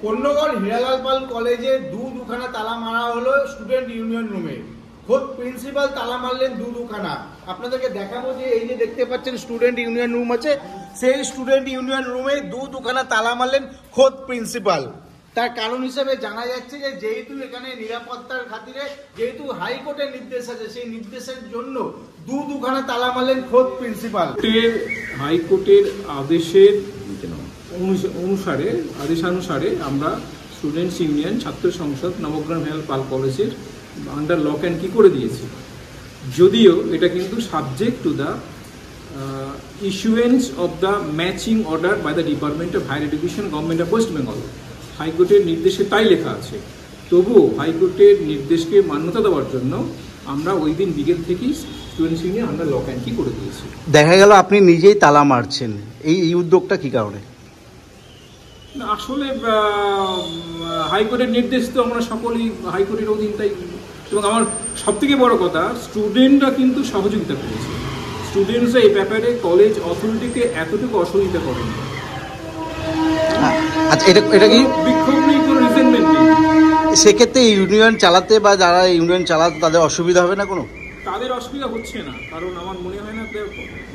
কোন্নগর হীরালাল পাল কলেজে দুখানা তালা মারা হলো স্টুডেন্ট ইউনিয়ন রুমে। খোদ প্রিন্সিপাল তালা মারলেন দুখানা। আপনাদেরকে দেখাবো যে এই যে দেখতে পাচ্ছেন স্টুডেন্ট ইউনিয়ন রুম আছে, সেই স্টুডেন্ট ইউনিয়ন রুমে দুখানা তালা মারলেন খোদ প্রিন্সিপাল। তার কারণ হিসেবে জানা যাচ্ছে যে যেহেতু এখানে নিরাপত্তার খাতিরে যেহেতু হাইকোর্টের নির্দেশ আছে, সেই নির্দেশের জন্য দুখানা তালা মারলেন খোদ প্রিন্সিপাল। হাইকোর্টের আদেশানুসারে আমরা স্টুডেন্টস ইউনিয়ন ছাত্র সংসদ নবগ্রাম হীরালাল পাল কলেজের আন্ডার লক অ্যান্ড কি করে দিয়েছি, যদিও এটা কিন্তু subject to the issuance of the matching order by the department of higher education government of West Bengal. হাইকোর্টের নির্দেশে তাই লেখা আছে। তবুও হাইকোর্টের নির্দেশকে মান্যতা দেওয়ার জন্য আমরা ওই দিন বিকেল থেকেই students union under lock and কি করে দিয়েছি। দেখা গেল আপনি নিজেই তালা মারছেন, এই উদ্যোগটা কি কারণে? আসলে হাইকোর্টের নির্দেশ তো আমরা সকলেই হাইকোর্টের অধীন, তাই। এবং আমার সবথেকে বড় কথা, স্টুডেন্টরা কিন্তু সহযোগিতা করেছে। স্টুডেন্টসরা এই ব্যাপারে কলেজ অথরিটিকে এতটুকু অসহযোগিতা করেনি। আচ্ছা, এটা কি বিক্ষোভ নেই, কোনো রিজেন্টমেন্ট নেই। সেক্ষেত্রে ইউনিয়ন চালাতে বা যারা ইউনিয়ন চালাতে তাদের অসুবিধা হবে না? কোনো তাদের অসুবিধা হচ্ছে না, কারণ আমার মনে হয় না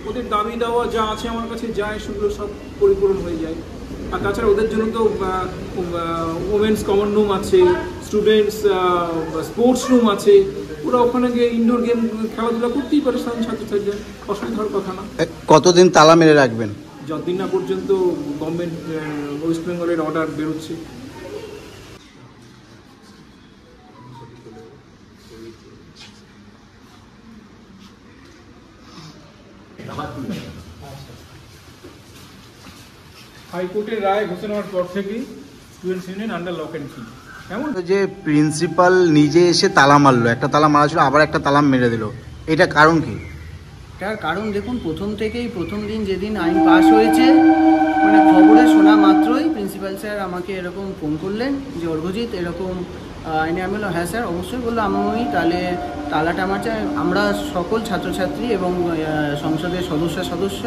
ওদের দাবি দেওয়া যা আছে আমার কাছে যায় সেগুলো সব পরিপূরণ হয়ে যায়। আর তাছাড়া ওদের জন্য তো ওমেন্স কমন রুম আছে, স্টুডেন্টস স্পোর্টস রুম আছে, ওরা ওখানে গিয়ে ইনডোর গেম খেলাধুলা করতেই পারে ছাত্রছাত্রীরা, অসুবিধা হওয়ার কথা না। কতদিন তালা মেরে রাখবেন? যতদিন না পর্যন্ত গভর্নমেন্ট ওয়েস্ট বেঙ্গলের অর্ডার বেরোচ্ছে। হাইকোর্টের রায় ঘোষণা হওয়ার পর থেকেই students union under lock and কি। এমন যে প্রিন্সিপাল নিজে এসে তালা মারলো, একটা তালা মারা ছিল, আবার একটা তালা মেরে দিল, এটা কারণ কি? এটার কারণ দেখুন, প্রথম দিন যেদিন আইন পাস হয়েছে, মানে খবরে শোনা মাত্রই প্রিন্সিপাল স্যার আমাকে এরকম ফোন করলেন যে অর্ঘজিৎ এরকম আইনে। আমি বললাম হ্যাঁ স্যার অবশ্যই। বললো আমি তাহলে তালাটা আমার চাই। আমরা সকল ছাত্রছাত্রী এবং সংসদের সদস্য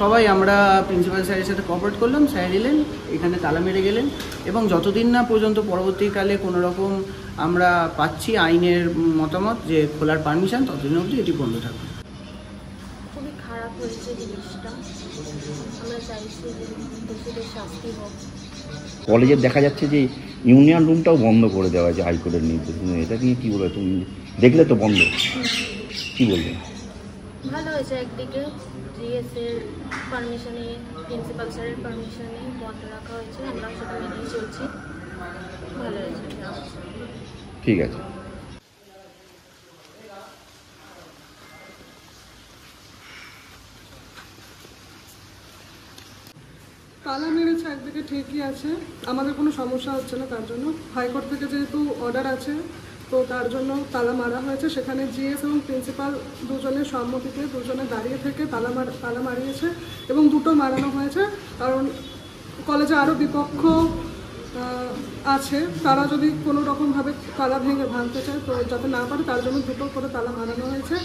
সবাই আমরা প্রিন্সিপাল স্যারের সাথে কোঅপারেট করলাম। স্যার এলেন, এখানে তালা মেরে গেলেন, এবং যতদিন না পর্যন্ত পরবর্তীকালে কোনো রকম আমরা পাচ্ছি আইনের মতামত যে খোলার পারমিশন, ততদিন অবধি এটি বন্ধ থাকবে। খুবই খারাপ হয়েছে জিনিসটা, আমরা চাইছি যে দোষীদের শাস্তি হোক। কলেজে দেখা যাচ্ছে যে ইউনিয়ন রুমটাও বন্ধ করে দেওয়া হয়েছে হাইকোর্টের নির্দেশ। এটা নিয়ে কী বলবে? তুমি দেখলে তো বন্ধ, কী বলবে? ভালো হয়েছে, একদিকে জিএসের পারমিশনে, প্রিন্সিপাল স্যারের পারমিশনে বন্ধ রাখা হয়েছে, আমরা সেটা মেনেই চলছি। ভালো হয়েছে। ঠিক আছে। তালা মেরেছে একদিকে ঠিকই আছে, আমাদের কোনো সমস্যা হচ্ছে না। তার জন্য হাইকোর্ট থেকে যেহেতু অর্ডার আছে, তো তার জন্য তালা মারা হয়েছে। সেখানে জিএস এবং প্রিন্সিপাল দুজনের সম্মতিতে দুজনে দাঁড়িয়ে থেকে তালা মারিয়েছে, এবং দুটো মারানো হয়েছে। কারণ কলেজে আরও বিপক্ষ আছে, তারা যদি কোনো রকমভাবে তালা ভাঙতে চায় তো যাতে না পারে, তার জন্য দুটো করে তালা মারানো হয়েছে।